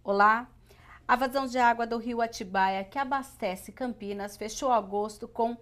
Olá! A vazão de água do rio Atibaia, que abastece Campinas, fechou agosto com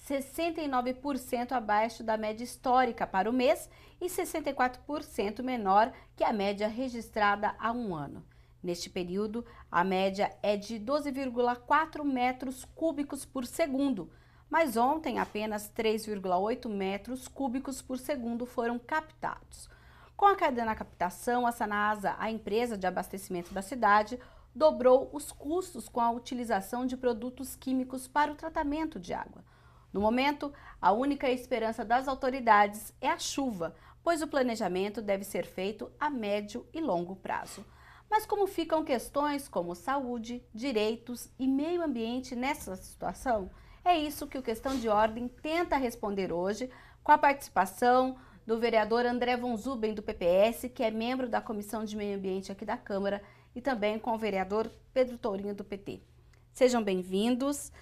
69% abaixo da média histórica para o mês e 64% menor que a média registrada há um ano. Neste período, a média é de 12,4 metros cúbicos por segundo, mas ontem apenas 3,8 metros cúbicos por segundo foram captados. Com a queda na captação, a Sanasa, a empresa de abastecimento da cidade, dobrou os custos com a utilização de produtos químicos para o tratamento de água. No momento, a única esperança das autoridades é a chuva, pois o planejamento deve ser feito a médio e longo prazo. Mas como ficam questões como saúde, direitos e meio ambiente nessa situação? É isso que o Questão de Ordem tenta responder hoje, com a participação do vereador André Von Zuben, do PPS, que é membro da Comissão de Meio Ambiente aqui da Câmara, e também com o vereador Pedro Tourinho, do PT. Sejam bem-vindos.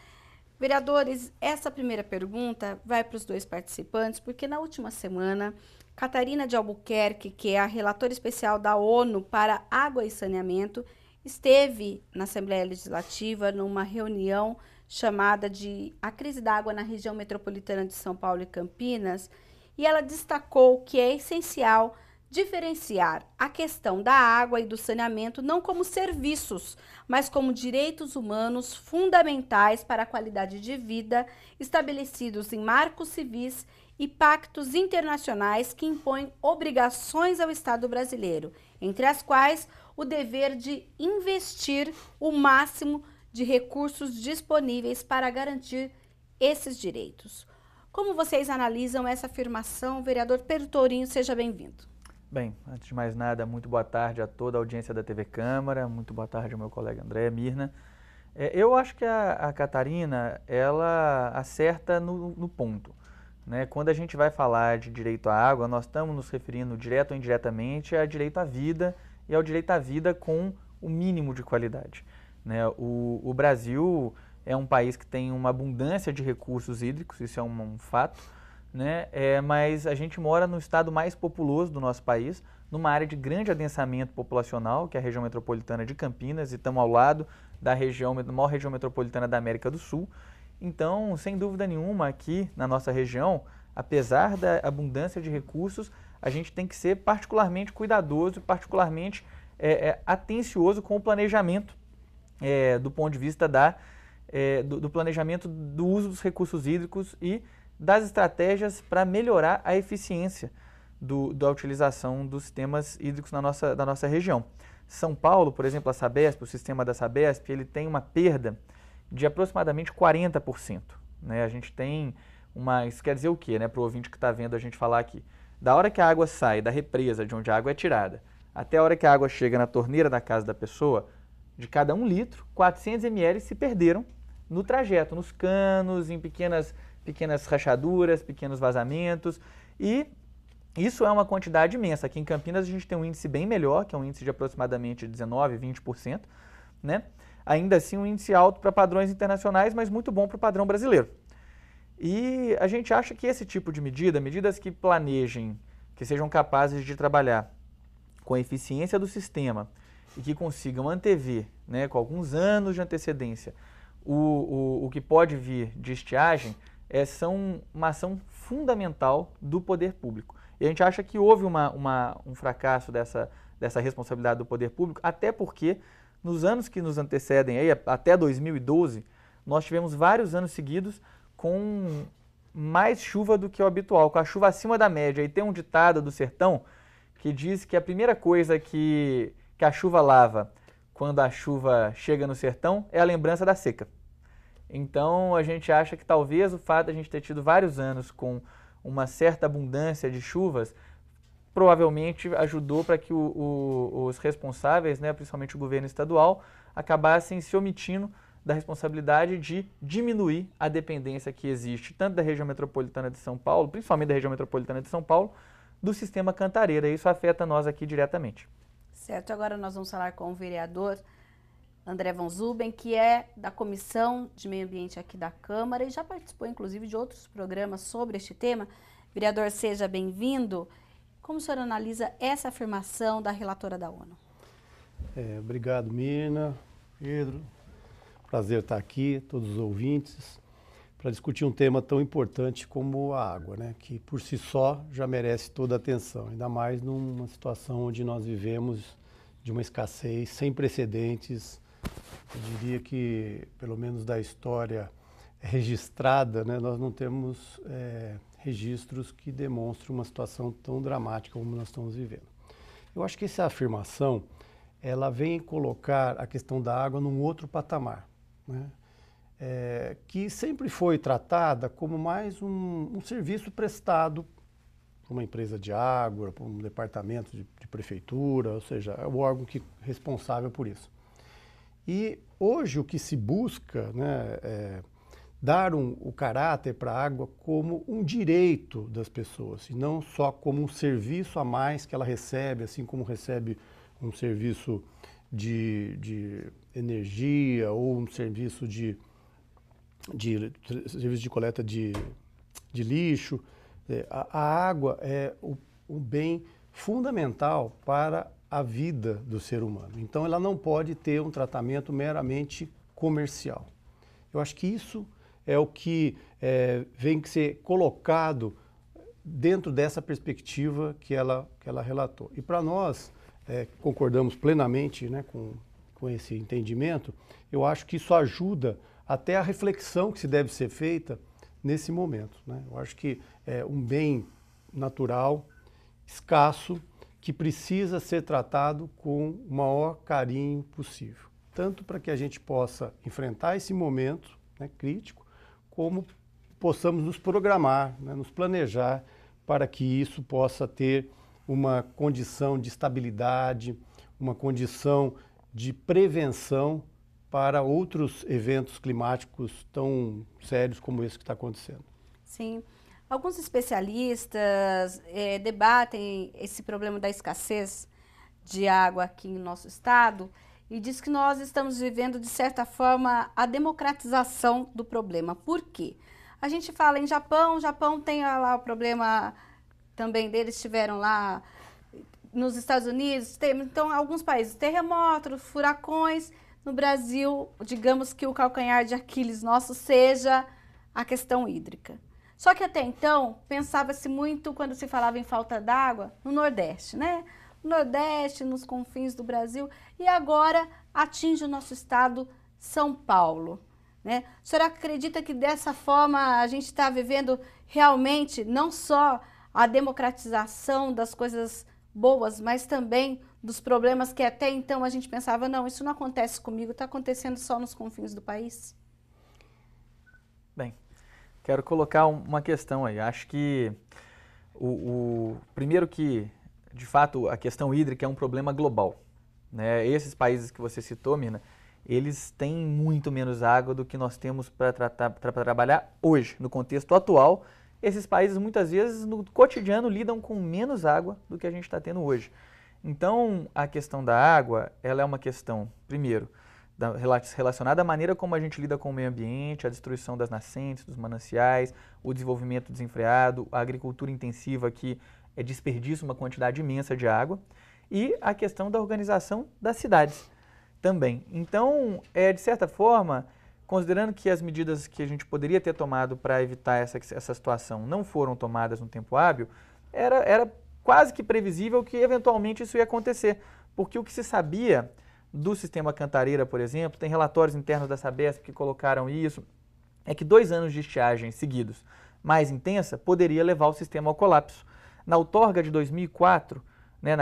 Vereadores, essa primeira pergunta vai para os dois participantes, porque na última semana, Catarina de Albuquerque, que é a relatora especial da ONU para Água e Saneamento, esteve na Assembleia Legislativa numa reunião chamada de A Crise da Água na Região Metropolitana de São Paulo e Campinas, e ela destacou que é essencial diferenciar a questão da água e do saneamento não como serviços, mas como direitos humanos fundamentais para a qualidade de vida, estabelecidos em marcos civis e pactos internacionais que impõem obrigações ao Estado brasileiro, entre as quais o dever de investir o máximo de recursos disponíveis para garantir esses direitos. Como vocês analisam essa afirmação? Vereador Pedro Tourinho, seja bem-vindo. Bem, antes de mais nada, muito boa tarde a toda a audiência da TV Câmara, muito boa tarde ao meu colega André, Mirna. Eu acho que a Catarina, ela acerta no ponto, né? Quando a gente vai falar de direito à água, nós estamos nos referindo direto ou indiretamente a direito à vida e ao direito à vida com o mínimo de qualidade, né? O Brasil é um país que tem uma abundância de recursos hídricos, isso é um fato, né? Mas a gente mora no estado mais populoso do nosso país, numa área de grande adensamento populacional, que é a região metropolitana de Campinas, e estamos ao lado da maior região metropolitana da América do Sul. Então, sem dúvida nenhuma, aqui na nossa região, apesar da abundância de recursos, a gente tem que ser particularmente cuidadoso, particularmente atencioso com o planejamento do ponto de vista do planejamento do uso dos recursos hídricos e das estratégias para melhorar a eficiência da utilização dos sistemas hídricos da nossa região. São Paulo, por exemplo, a Sabesp, o sistema da Sabesp, ele tem uma perda de aproximadamente 40%. Né? A gente tem isso quer dizer o quê, né, para o ouvinte que está vendo a gente falar aqui? Da hora que a água sai da represa, de onde a água é tirada, até a hora que a água chega na torneira da casa da pessoa, de cada 1 litro, 400 ml se perderam no trajeto, nos canos, em pequenas rachaduras, pequenos vazamentos, e isso é uma quantidade imensa. Aqui em Campinas a gente tem um índice bem melhor, que é um índice de aproximadamente 19%, 20%, né? Ainda assim um índice alto para padrões internacionais, mas muito bom para o padrão brasileiro. E a gente acha que esse tipo de medidas que planejem, que sejam capazes de trabalhar com a eficiência do sistema e que consigam antever, né, com alguns anos de antecedência, o que pode vir de estiagem, são uma ação fundamental do poder público. E a gente acha que houve um fracasso dessa responsabilidade do poder público, até porque nos anos que nos antecedem, aí, até 2012, nós tivemos vários anos seguidos com mais chuva do que o habitual, com a chuva acima da média. E tem um ditado do sertão que diz que a primeira coisa que a chuva lava quando a chuva chega no sertão é a lembrança da seca. Então, a gente acha que talvez o fato de a gente ter tido vários anos com uma certa abundância de chuvas provavelmente ajudou para que os responsáveis, né, principalmente o governo estadual, acabassem se omitindo da responsabilidade de diminuir a dependência que existe tanto da região metropolitana de São Paulo, principalmente da região metropolitana de São Paulo, do sistema Cantareira. Isso afeta nós aqui diretamente. Certo, agora nós vamos falar com o vereador André Von Zuben, que é da Comissão de Meio Ambiente aqui da Câmara e já participou, inclusive, de outros programas sobre este tema. Vereador, seja bem-vindo. Como o senhor analisa essa afirmação da relatora da ONU? Obrigado, Mirna, Pedro. Prazer estar aqui, todos os ouvintes, para discutir um tema tão importante como a água, né? Que por si só já merece toda a atenção, ainda mais numa situação onde nós vivemos de uma escassez sem precedentes. Eu diria que, pelo menos da história registrada, né, nós não temos registros que demonstrem uma situação tão dramática como nós estamos vivendo. Eu acho que essa afirmação, ela vem colocar a questão da água num outro patamar, né? Que sempre foi tratada como mais um serviço prestado por uma empresa de água, por um departamento de prefeitura, ou seja, é o órgão responsável por isso. E hoje o que se busca, né, é dar o caráter para a água como um direito das pessoas, e não só como um serviço a mais que ela recebe, assim como recebe um serviço de energia ou um serviço serviço de coleta de lixo. A água é um bem fundamental para a vida do ser humano. Então ela não pode ter um tratamento meramente comercial. Eu acho que isso é o que vem que ser colocado dentro dessa perspectiva que ela relatou. E para nós, concordamos plenamente, né, com esse entendimento, eu acho que isso ajuda até a reflexão que se deve ser feita nesse momento, né? Eu acho que é um bem natural, escasso, que precisa ser tratado com o maior carinho possível. Tanto para que a gente possa enfrentar esse momento, né, crítico, como possamos nos programar, né, nos planejar para que isso possa ter uma condição de estabilidade, uma condição de prevenção para outros eventos climáticos tão sérios como esse que está acontecendo. Sim. Alguns especialistas debatem esse problema da escassez de água aqui em nosso estado e diz que nós estamos vivendo, de certa forma, a democratização do problema. Por quê? A gente fala em Japão, o Japão tem lá o problema também deles, tiveram lá nos Estados Unidos, então alguns países, terremotos, furacões. No Brasil, digamos que o calcanhar de Aquiles nosso seja a questão hídrica. Só que até então, pensava-se muito, quando se falava em falta d'água, no Nordeste, né? No Nordeste, nos confins do Brasil, e agora atinge o nosso estado, São Paulo, né? A senhora acredita que dessa forma a gente está vivendo realmente não só a democratização das coisas boas, mas também dos problemas que até então a gente pensava, não, isso não acontece comigo, está acontecendo só nos confins do país? Bem, quero colocar uma questão aí. Acho que primeiro que, de fato, a questão hídrica é um problema global, né? Esses países que você citou, Mina, eles têm muito menos água do que nós temos para trabalhar hoje, no contexto atual. Esses países, muitas vezes, no cotidiano, lidam com menos água do que a gente está tendo hoje. Então, a questão da água, ela é uma questão, primeiro, relacionada à maneira como a gente lida com o meio ambiente, a destruição das nascentes, dos mananciais, o desenvolvimento desenfreado, a agricultura intensiva que desperdiça uma quantidade imensa de água, e a questão da organização das cidades também. Então, de certa forma, considerando que as medidas que a gente poderia ter tomado para evitar essa situação não foram tomadas no tempo hábil, era quase que previsível que eventualmente isso ia acontecer, porque o que se sabia do sistema Cantareira, por exemplo, tem relatórios internos da Sabesp que colocaram isso, é que 2 anos de estiagem seguidos mais intensa poderia levar o sistema ao colapso. Na outorga de 2004, né,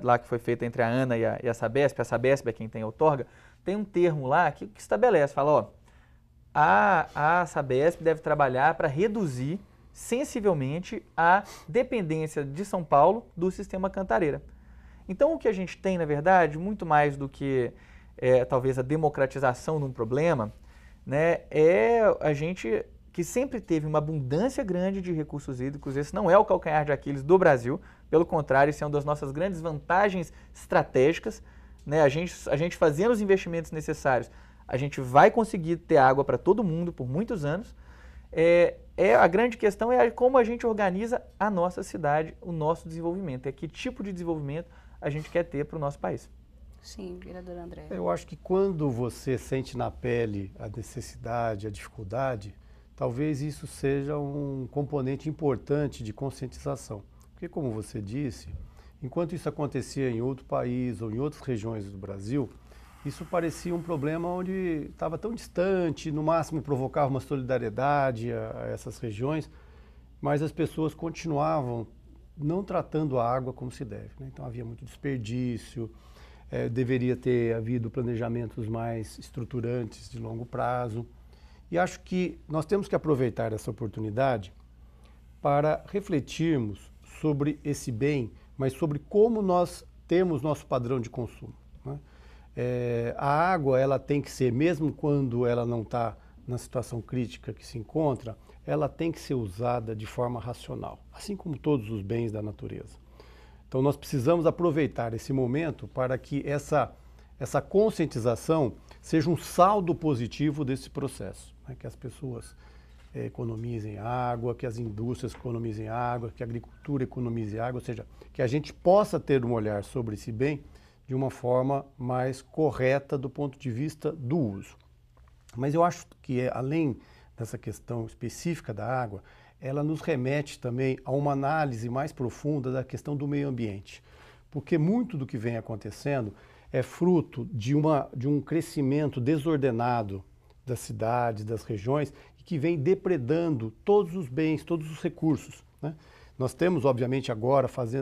lá que foi feita entre a ANA e a Sabesp é quem tem a outorga, tem um termo lá que estabelece, fala, ó, a Sabesp deve trabalhar para reduzir sensivelmente a dependência de São Paulo do sistema Cantareira. Então o que a gente tem, na verdade, muito mais do que talvez a democratização de um problema, né, é a gente que sempre teve uma abundância grande de recursos hídricos. Esse não é o calcanhar de Aquiles do Brasil, pelo contrário, isso é uma das nossas grandes vantagens estratégicas, né? A gente fazendo os investimentos necessários, a gente vai conseguir ter água para todo mundo por muitos anos. A grande questão é como a gente organiza a nossa cidade, o nosso desenvolvimento, que tipo de desenvolvimento a gente quer ter para o nosso país. Sim, vereador André. Eu acho que quando você sente na pele a necessidade, a dificuldade, talvez isso seja um componente importante de conscientização. Porque, como você disse, enquanto isso acontecia em outro país ou em outras regiões do Brasil, isso parecia um problema onde estava tão distante, no máximo provocava uma solidariedade a essas regiões, mas as pessoas continuavam não tratando a água como se deve, né? Então havia muito desperdício, deveria ter havido planejamentos mais estruturantes de longo prazo. E acho que nós temos que aproveitar essa oportunidade para refletirmos sobre esse bem, mas sobre como nós temos nosso padrão de consumo, né? A água, ela tem que ser, mesmo quando ela não está na situação crítica que se encontra, ela tem que ser usada de forma racional, assim como todos os bens da natureza. Então nós precisamos aproveitar esse momento para que essa conscientização seja um saldo positivo desse processo, né? Que as pessoas economizem água, que as indústrias economizem água, que a agricultura economize água, ou seja, que a gente possa ter um olhar sobre esse bem de uma forma mais correta do ponto de vista do uso. Mas eu acho que, além dessa questão específica da água, ela nos remete também a uma análise mais profunda da questão do meio ambiente. Porque muito do que vem acontecendo é fruto de um crescimento desordenado das cidades, das regiões, e que vem depredando todos os bens, todos os recursos, né? Nós temos, obviamente,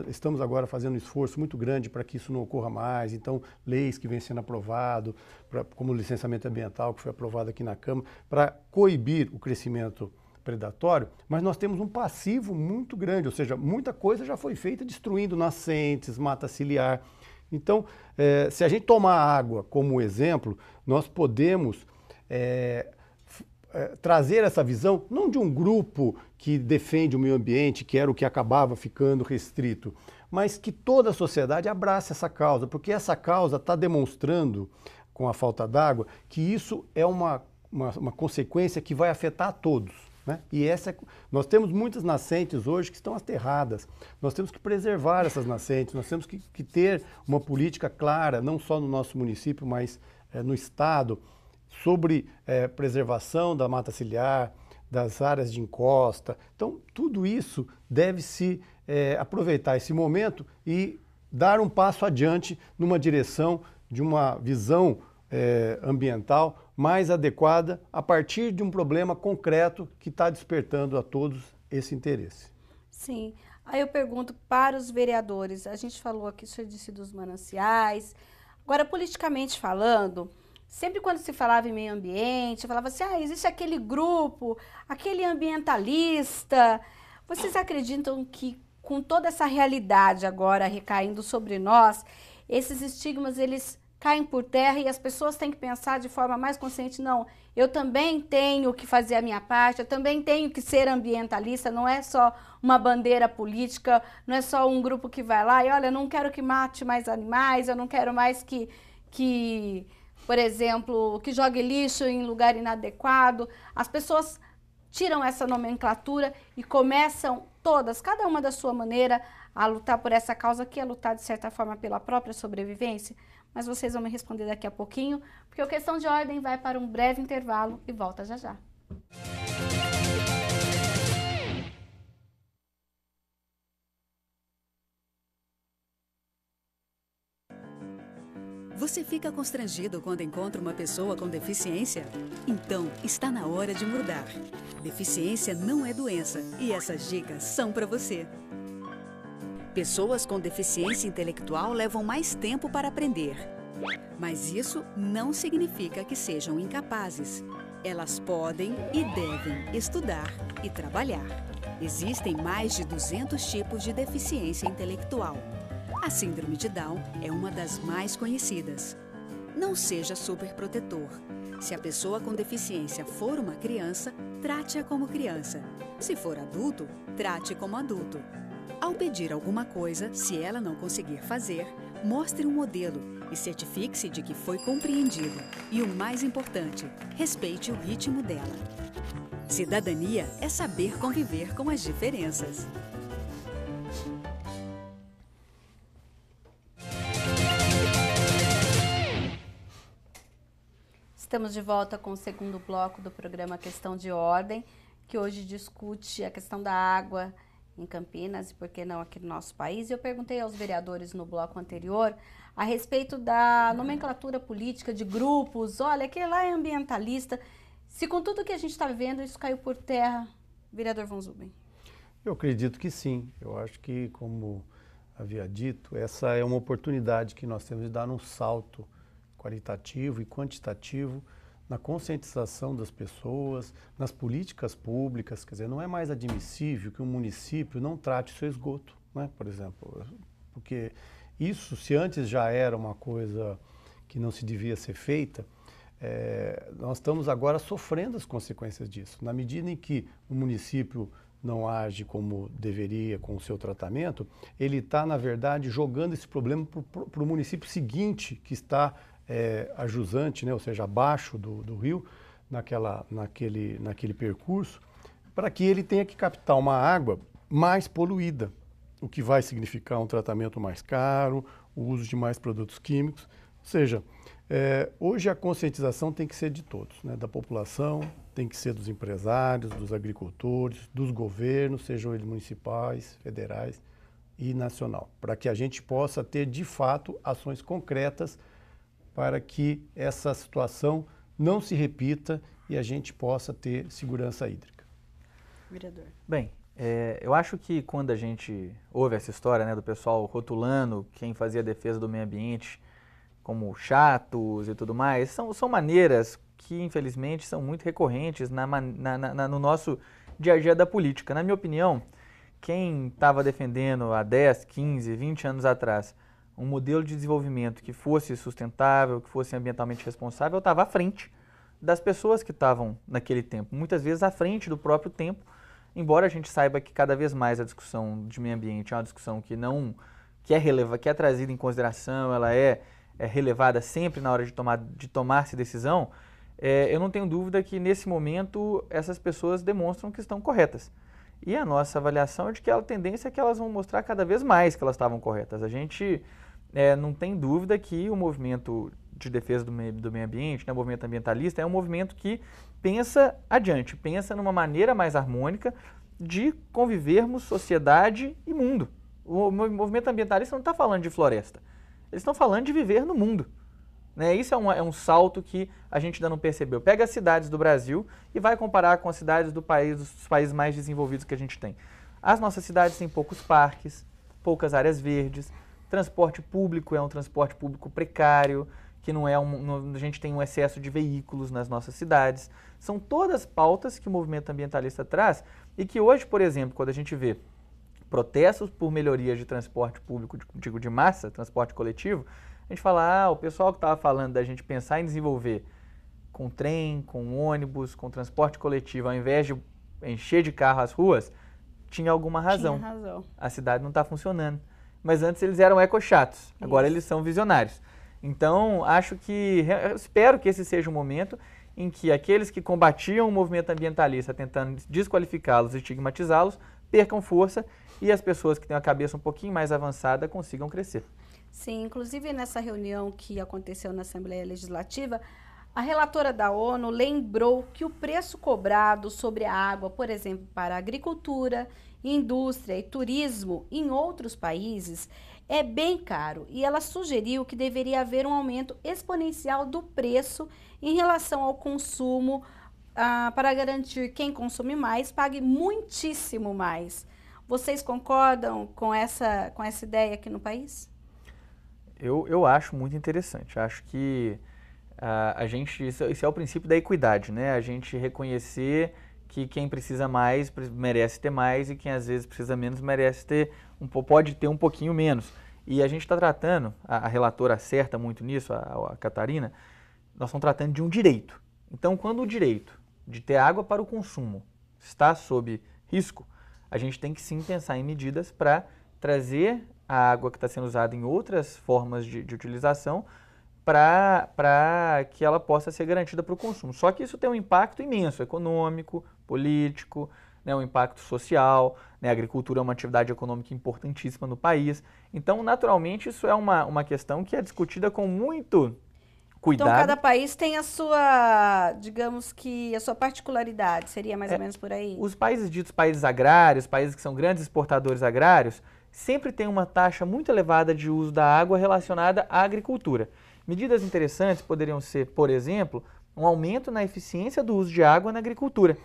estamos agora fazendo um esforço muito grande para que isso não ocorra mais. Então, leis que vêm sendo aprovadas, como o licenciamento ambiental, que foi aprovado aqui na Câmara, para coibir o crescimento predatório, mas nós temos um passivo muito grande, ou seja, muita coisa já foi feita destruindo nascentes, mata ciliar. Então, se a gente tomar a água como exemplo, nós podemos trazer essa visão, não de um grupo que defende o meio ambiente, que era o que acabava ficando restrito, mas que toda a sociedade abrace essa causa, porque essa causa está demonstrando, com a falta d'água, que isso é uma consequência que vai afetar a todos, né? E nós temos muitas nascentes hoje que estão aterradas, nós temos que preservar essas nascentes, nós temos que ter uma política clara, não só no nosso município, mas no Estado, sobre preservação da mata ciliar, das áreas de encosta. Então, tudo isso deve-se aproveitar esse momento e dar um passo adiante numa direção de uma visão ambiental mais adequada a partir de um problema concreto que está despertando a todos esse interesse. Sim. Aí eu pergunto para os vereadores, a gente falou aqui, o senhor disse dos mananciais. Agora, politicamente falando, sempre quando se falava em meio ambiente, falava assim, existe aquele grupo, aquele ambientalista. Vocês acreditam que com toda essa realidade agora recaindo sobre nós, esses estigmas, eles caem por terra e as pessoas têm que pensar de forma mais consciente, não, eu também tenho que fazer a minha parte, eu também tenho que ser ambientalista, não é só uma bandeira política, não é só um grupo que vai lá e, olha, eu não quero que mate mais animais, eu não quero mais que por exemplo, que jogue lixo em lugar inadequado. As pessoas tiram essa nomenclatura e começam todas, cada uma da sua maneira, a lutar por essa causa, que é lutar, de certa forma, pela própria sobrevivência. Mas vocês vão me responder daqui a pouquinho, porque o Questão de Ordem vai para um breve intervalo e volta já já. Você fica constrangido quando encontra uma pessoa com deficiência? Então, está na hora de mudar. Deficiência não é doença e essas dicas são para você. Pessoas com deficiência intelectual levam mais tempo para aprender. Mas isso não significa que sejam incapazes. Elas podem e devem estudar e trabalhar. Existem mais de 200 tipos de deficiência intelectual. A síndrome de Down é uma das mais conhecidas. Não seja superprotetor. Se a pessoa com deficiência for uma criança, trate-a como criança. Se for adulto, trate como adulto. Ao pedir alguma coisa, se ela não conseguir fazer, mostre um modelo e certifique-se de que foi compreendido. E o mais importante, respeite o ritmo dela. Cidadania é saber conviver com as diferenças. Estamos de volta com o segundo bloco do programa Questão de Ordem, que hoje discute a questão da água em Campinas e por que não aqui no nosso país. Eu perguntei aos vereadores no bloco anterior a respeito da nomenclatura política de grupos. Olha, aquele lá é ambientalista. Se com tudo que a gente está vivendo isso caiu por terra, vereador Von Zuben? Eu acredito que sim. Eu acho que, como havia dito, essa é uma oportunidade que nós temos de dar um salto qualitativo e quantitativo na conscientização das pessoas, nas políticas públicas. Quer dizer, não é mais admissível que um município não trate o seu esgoto, né, por exemplo. Porque isso, se antes já era uma coisa que não se devia ser feita, nós estamos agora sofrendo as consequências disso. Na medida em que o município não age como deveria com o seu tratamento, ele está, na verdade, jogando esse problema para o município seguinte, que está a jusante, né, ou seja, abaixo do rio, naquele percurso, para que ele tenha que captar uma água mais poluída, o que vai significar um tratamento mais caro, o uso de mais produtos químicos. Ou seja, hoje a conscientização tem que ser de todos, né, da população, tem que ser dos empresários, dos agricultores, dos governos, sejam eles municipais, federais e nacional, para que a gente possa ter, de fato, ações concretas para que essa situação não se repita e a gente possa ter segurança hídrica. Vereador. Bem, eu acho que quando a gente ouve essa história, né, do pessoal rotulando quem fazia defesa do meio ambiente como chatos e tudo mais, são maneiras que, infelizmente, são muito recorrentes no nosso dia a dia da política. Na minha opinião, quem estava defendendo há 10, 15, 20 anos atrás um modelo de desenvolvimento que fosse sustentável, que fosse ambientalmente responsável, estava à frente das pessoas que estavam naquele tempo, muitas vezes à frente do próprio tempo, embora a gente saiba que cada vez mais a discussão de meio ambiente é uma discussão que é trazida em consideração, ela é relevada sempre na hora de tomar-se decisão. Eu não tenho dúvida que nesse momento essas pessoas demonstram que estão corretas. E a nossa avaliação é de que a tendência é que elas vão mostrar cada vez mais que elas estavam corretas. A gente não tem dúvida que o movimento de defesa do meio ambiente, né, o movimento ambientalista, é um movimento que pensa adiante, pensa numa maneira mais harmônica de convivermos sociedade e mundo. O movimento ambientalista não está falando de floresta, eles estão falando de viver no mundo. Né? Isso é um salto que a gente ainda não percebeu. Pega as cidades do Brasil e vai comparar com as cidades dos países mais desenvolvidos que a gente tem. As nossas cidades têm poucos parques, poucas áreas verdes, transporte público é um transporte público precário, que a gente tem um excesso de veículos nas nossas cidades. São todas pautas que o movimento ambientalista traz e que hoje, por exemplo, quando a gente vê protestos por melhorias de transporte público, digo de massa, transporte coletivo, a gente fala, o pessoal que estava falando da gente pensar em desenvolver com trem, com ônibus, com transporte coletivo, ao invés de encher de carro as ruas, tinha alguma razão. Tinha razão. A cidade não está funcionando. Mas antes eles eram ecochatos, agora eles são visionários. Então, espero que esse seja o momento em que aqueles que combatiam o movimento ambientalista, tentando desqualificá-los e estigmatizá-los, percam força e as pessoas que têm a cabeça um pouquinho mais avançada consigam crescer. Sim, inclusive nessa reunião que aconteceu na Assembleia Legislativa, a relatora da ONU lembrou que o preço cobrado sobre a água, por exemplo, para a agricultura, indústria e turismo em outros países é bem caro e ela sugeriu que deveria haver um aumento exponencial do preço em relação ao consumo para garantir que quem consome mais pague muitíssimo mais. Vocês concordam com essa ideia aqui no país? Eu acho muito interessante. Acho que isso é o princípio da equidade, né? A gente reconhecer que quem precisa mais merece ter mais e quem às vezes precisa menos pode ter um pouquinho menos. E a gente está tratando, a relatora acerta muito nisso, a Catarina, nós estamos tratando de um direito. Então, quando o direito de ter água para o consumo está sob risco, a gente tem que sim pensar em medidas para trazer a água que está sendo usada em outras formas de utilização para que ela possa ser garantida para o consumo. Só que isso tem um impacto imenso, econômico, político, né, um impacto social, né, a agricultura é uma atividade econômica importantíssima no país. Então, naturalmente, isso é uma questão que é discutida com muito cuidado. Então, cada país tem a sua, digamos que, a sua particularidade, seria mais ou menos por aí? Os países ditos países agrários, países que são grandes exportadores agrários, sempre tem uma taxa muito elevada de uso da água relacionada à agricultura. Medidas interessantes poderiam ser, por exemplo, um aumento na eficiência do uso de água na agricultura.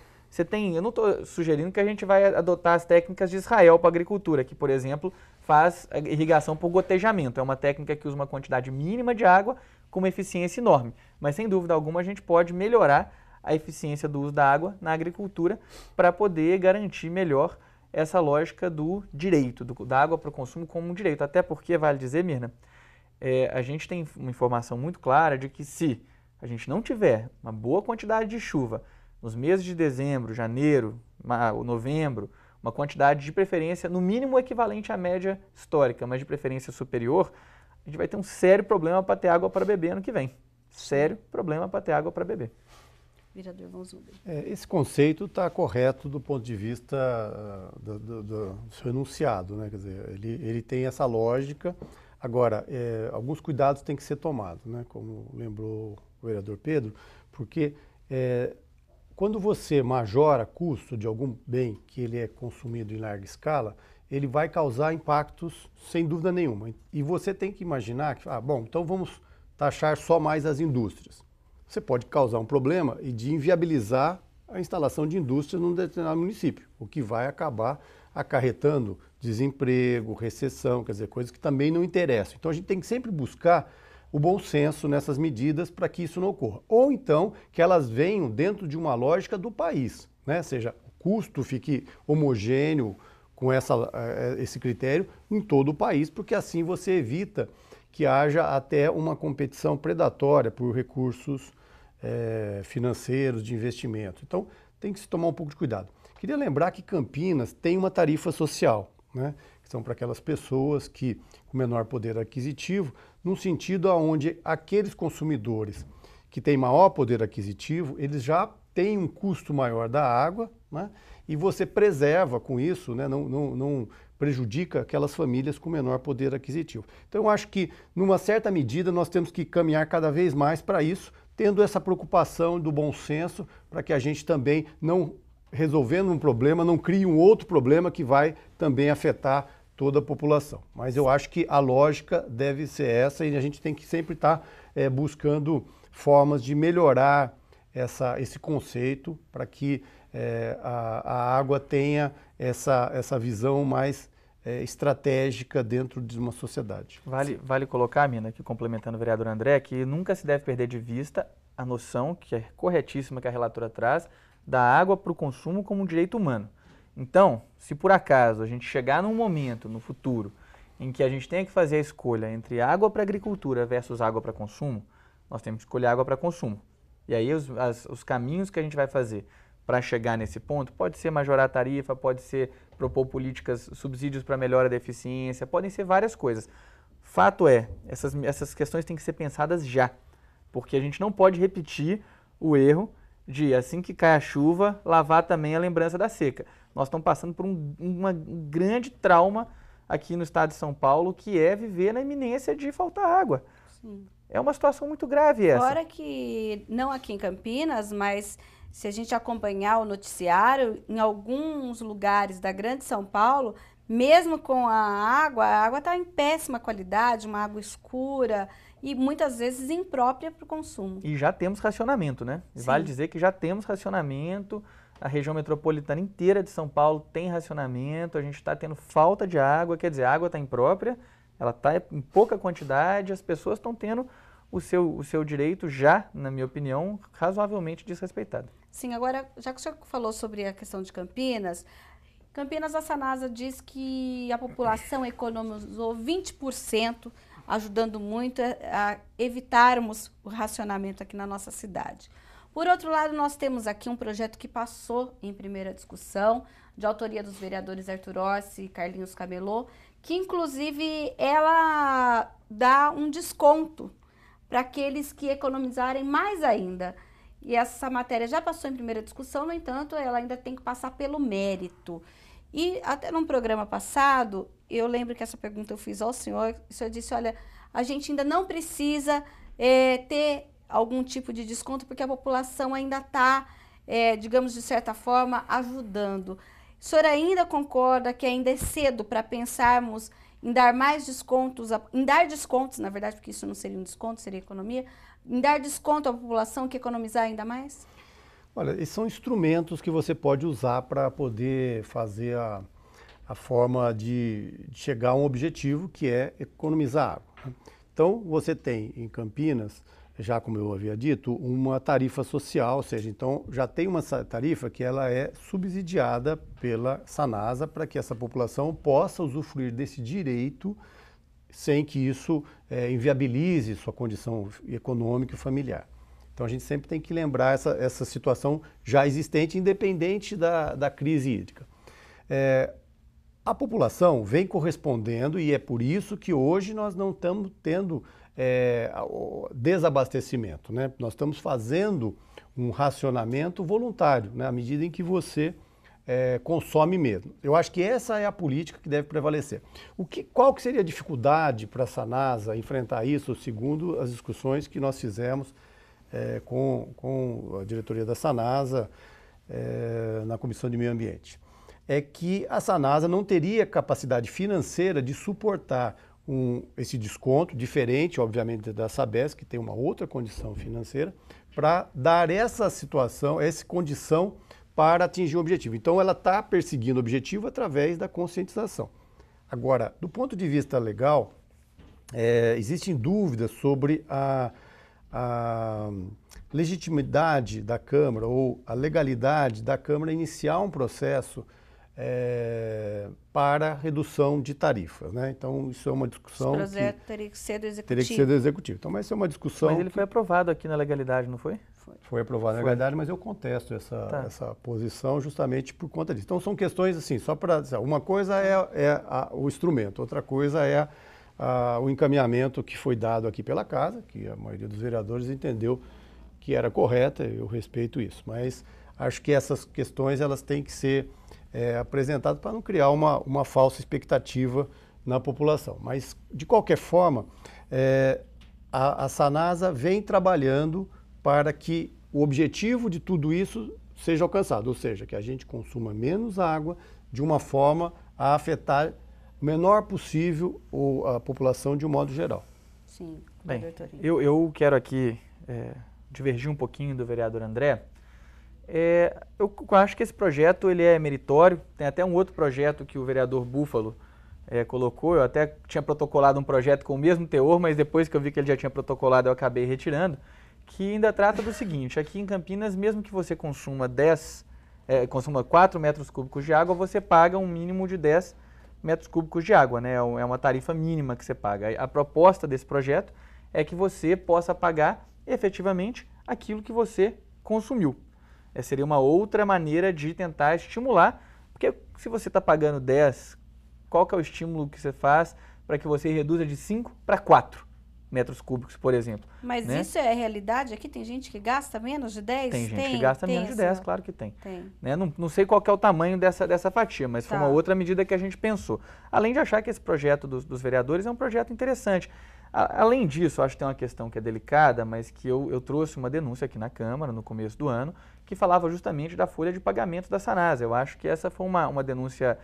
Eu não estou sugerindo que a gente vai adotar as técnicas de Israel para a agricultura, que, por exemplo, faz irrigação por gotejamento. É uma técnica que usa uma quantidade mínima de água com uma eficiência enorme. Mas, sem dúvida alguma, a gente pode melhorar a eficiência do uso da água na agricultura para poder garantir melhor essa lógica do direito, da água para o consumo como um direito. Até porque, vale dizer, Mirna, a gente tem uma informação muito clara de que se a gente não tiver uma boa quantidade de chuva nos meses de dezembro, janeiro, novembro, uma quantidade de preferência no mínimo equivalente à média histórica, mas de preferência superior, a gente vai ter um sério problema para ter água para beber ano que vem. Sério problema para ter água para beber. Vereador Von Zuber. Esse conceito está correto do ponto de vista do seu enunciado, né? Quer dizer, ele tem essa lógica. Agora, alguns cuidados têm que ser tomados, né? Como lembrou o vereador Pedro, porque quando você majora custo de algum bem que ele é consumido em larga escala, ele vai causar impactos sem dúvida nenhuma. E você tem que imaginar que, então vamos taxar só mais as indústrias. Você pode causar um problema e de inviabilizar a instalação de indústrias num determinado município, o que vai acabar acarretando desemprego, recessão, quer dizer, coisas que também não interessam. Então a gente tem que sempre buscar o bom senso nessas medidas para que isso não ocorra. Ou então que elas venham dentro de uma lógica do país, né? Seja, o custo fique homogêneo com esse critério em todo o país, porque assim você evita que haja até uma competição predatória por recursos financeiros, de investimento. Então, tem que se tomar um pouco de cuidado. Queria lembrar que Campinas tem uma tarifa social, né? Que são para aquelas pessoas que com menor poder aquisitivo, num sentido onde aqueles consumidores que têm maior poder aquisitivo, eles já têm um custo maior da água, né? E você preserva com isso, né? Não prejudica aquelas famílias com menor poder aquisitivo. Então, eu acho que, numa certa medida, nós temos que caminhar cada vez mais para isso, tendo essa preocupação do bom senso, para que a gente também, não resolvendo um problema, não crie um outro problema que vai também afetar toda a população. Mas eu acho que a lógica deve ser essa e a gente tem que sempre estar buscando formas de melhorar esse conceito para que a água tenha essa visão mais estratégica dentro de uma sociedade. Vale colocar, Mina, aqui complementando o vereador André, que nunca se deve perder de vista a noção, que é corretíssima que a relatora traz, da água para o consumo como um direito humano. Então, se por acaso a gente chegar num momento, no futuro, em que a gente tenha que fazer a escolha entre água para agricultura versus água para consumo, nós temos que escolher água para consumo. E aí os caminhos que a gente vai fazer para chegar nesse ponto, pode ser majorar a tarifa, pode ser propor políticas, subsídios para melhora da eficiência, podem ser várias coisas. Fato é, essas questões têm que ser pensadas já, porque a gente não pode repetir o erro de, assim que cai a chuva, lavar também a lembrança da seca. Nós estamos passando por um grande trauma aqui no estado de São Paulo, que é viver na iminência de faltar água. Sim. É uma situação muito grave essa. Fora que, não aqui em Campinas, mas se a gente acompanhar o noticiário, em alguns lugares da grande São Paulo, mesmo com a água está em péssima qualidade, uma água escura e muitas vezes imprópria para o consumo. E já temos racionamento, né? Sim. Vale dizer que já temos racionamento, a região metropolitana inteira de São Paulo tem racionamento, a gente está tendo falta de água, quer dizer, a água está imprópria, ela está em pouca quantidade, as pessoas estão tendo o seu direito já, na minha opinião, razoavelmente desrespeitado. Sim, agora, já que o senhor falou sobre a questão de Campinas, a Sanasa diz que a população economizou 20%, ajudando muito a evitarmos o racionamento aqui na nossa cidade. Por outro lado, nós temos aqui um projeto que passou em primeira discussão, de autoria dos vereadores Arthur Ossi e Carlinhos Camelô, que inclusive ela dá um desconto para aqueles que economizarem mais ainda. E essa matéria já passou em primeira discussão, no entanto, ela ainda tem que passar pelo mérito. E até num programa passado, eu lembro que essa pergunta eu fiz ao senhor, o senhor disse, olha, a gente ainda não precisa ter algum tipo de desconto, porque a população ainda está, digamos, de certa forma, ajudando. O senhor ainda concorda que ainda é cedo para pensarmos em dar mais descontos, em dar descontos, na verdade, porque isso não seria um desconto, seria economia, em dar desconto à população que economizar ainda mais? Olha, esses são instrumentos que você pode usar para poder fazer a forma de chegar a um objetivo, que é economizar água, né? Então, você tem em Campinas, já como eu havia dito, uma tarifa social, ou seja, então já tem uma tarifa que ela é subsidiada pela Sanasa para que essa população possa usufruir desse direito sem que isso inviabilize sua condição econômica e familiar. Então a gente sempre tem que lembrar essa situação já existente, independente da crise hídrica. A população vem correspondendo e é por isso que hoje nós não estamos tendo desabastecimento, né? Nós estamos fazendo um racionamento voluntário, né? À medida em que você consome mesmo. Eu acho que essa é a política que deve prevalecer. Qual que seria a dificuldade para a Sanasa enfrentar isso, segundo as discussões que nós fizemos com a diretoria da Sanasa na Comissão de Meio Ambiente? É que a Sanasa não teria capacidade financeira de suportar esse desconto, diferente, obviamente, da Sabesp, que tem uma outra condição financeira, para dar essa situação, essa condição para atingir o objetivo. Então, ela está perseguindo o objetivo através da conscientização. Agora, do ponto de vista legal, existem dúvidas sobre a legitimidade da Câmara ou a legalidade da Câmara iniciar um processo para redução de tarifas, né? Então, isso é uma discussão. Esse projeto teria que ser do Executivo. Teria que ser do Executivo. Então, mas isso é uma discussão. Mas ele foi aprovado aqui na legalidade, não foi? Foi aprovado na legalidade, mas eu contesto essa posição justamente por conta disso. Então, são questões assim, só para dizer, uma coisa é o instrumento, outra coisa é o encaminhamento que foi dado aqui pela Casa, que a maioria dos vereadores entendeu que era correta, eu respeito isso, mas acho que essas questões elas têm que ser apresentadas para não criar uma falsa expectativa na população. Mas, de qualquer forma, a Sanasa vem trabalhando para que o objetivo de tudo isso seja alcançado, ou seja, que a gente consuma menos água de uma forma a afetar o menor possível a população de um modo geral. Sim, bem, eu quero aqui divergir um pouquinho do vereador André. Eu acho que esse projeto ele é meritório. Tem até um outro projeto que o vereador Búfalo colocou. Eu até tinha protocolado um projeto com o mesmo teor, mas depois que eu vi que ele já tinha protocolado, eu acabei retirando, que ainda trata do seguinte: aqui em Campinas, mesmo que você consuma 4 metros cúbicos de água, você paga um mínimo de 10 metros cúbicos de água, né? É uma tarifa mínima que você paga. A proposta desse projeto é que você possa pagar efetivamente aquilo que você consumiu. Seria uma outra maneira de tentar estimular, porque se você está pagando 10, qual que é o estímulo que você faz para que você reduza de 5 para 4 metros cúbicos, por exemplo? Mas né? Isso é realidade? Aqui tem gente que gasta menos de 10? Tem gente que gasta menos de 10, claro que tem. Tem. Né? Não sei qual que é o tamanho dessa fatia, mas foi uma outra medida que a gente pensou. Além de achar que esse projeto dos vereadores é um projeto interessante. Além disso, acho que tem uma questão que é delicada, mas que eu trouxe uma denúncia aqui na Câmara no começo do ano, que falava justamente da folha de pagamento da Sanasa. Eu acho que essa foi uma denúncia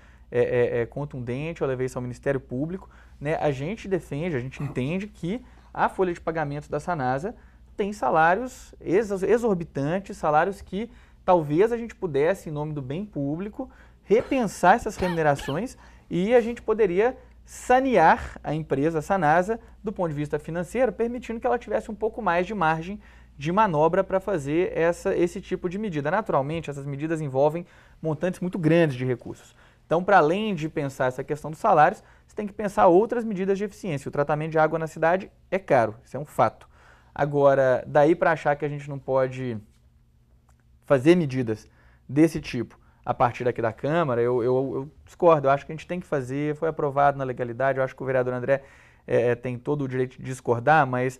contundente, eu levei isso ao Ministério Público. Né? A gente defende, a gente entende que a folha de pagamento da Sanasa tem salários exorbitantes, salários que talvez a gente pudesse, em nome do bem público, repensar essas remunerações e a gente poderia sanear a empresa Sanasa do ponto de vista financeiro, permitindo que ela tivesse um pouco mais de margem de manobra para fazer esse tipo de medida. Naturalmente, essas medidas envolvem montantes muito grandes de recursos. Então, para além de pensar essa questão dos salários, você tem que pensar outras medidas de eficiência. O tratamento de água na cidade é caro, isso é um fato. Agora, daí para achar que a gente não pode fazer medidas desse tipo a partir aqui da Câmara, eu discordo. Eu acho que a gente tem que fazer, foi aprovado na legalidade, eu acho que o vereador André tem todo o direito de discordar, mas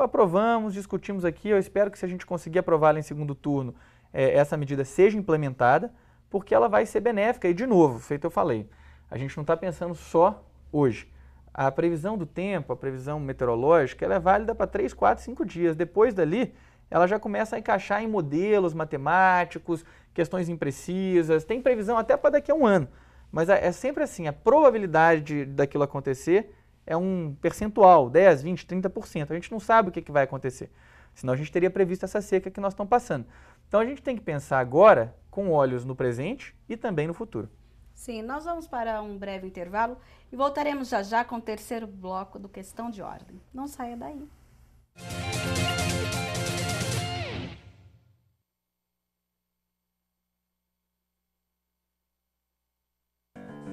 aprovamos, discutimos aqui, eu espero que se a gente conseguir aprová-la em segundo turno, essa medida seja implementada, porque ela vai ser benéfica. E, de novo, feito eu falei, a gente não está pensando só hoje. a previsão do tempo, a previsão meteorológica, ela é válida para 3, 4, 5 dias. Depois dali, ela já começa a encaixar em modelos matemáticos, questões imprecisas, tem previsão até para daqui a um ano. Mas é sempre assim, a probabilidade daquilo acontecer é um percentual, 10, 20, 30%. A gente não sabe o que vai acontecer, senão a gente teria previsto essa seca que nós estamos passando. Então a gente tem que pensar agora com olhos no presente e também no futuro. Sim, nós vamos para um breve intervalo e voltaremos já já com o terceiro bloco do Questão de Ordem. Não saia daí.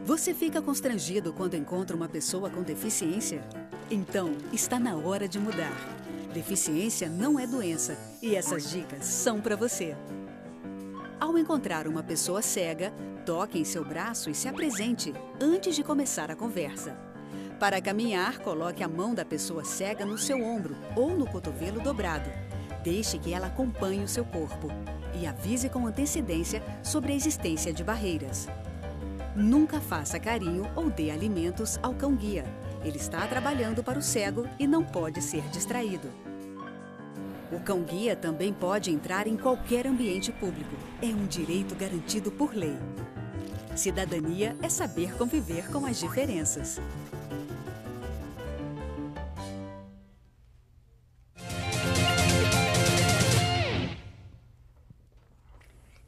Você fica constrangido quando encontra uma pessoa com deficiência? Então, está na hora de mudar. Deficiência não é doença e essas dicas são para você. Ao encontrar uma pessoa cega, toque em seu braço e se apresente antes de começar a conversa. Para caminhar, coloque a mão da pessoa cega no seu ombro ou no cotovelo dobrado. Deixe que ela acompanhe o seu corpo e avise com antecedência sobre a existência de barreiras. Nunca faça carinho ou dê alimentos ao cão-guia. Ele está trabalhando para o cego e não pode ser distraído. O cão-guia também pode entrar em qualquer ambiente público. É um direito garantido por lei. Cidadania é saber conviver com as diferenças.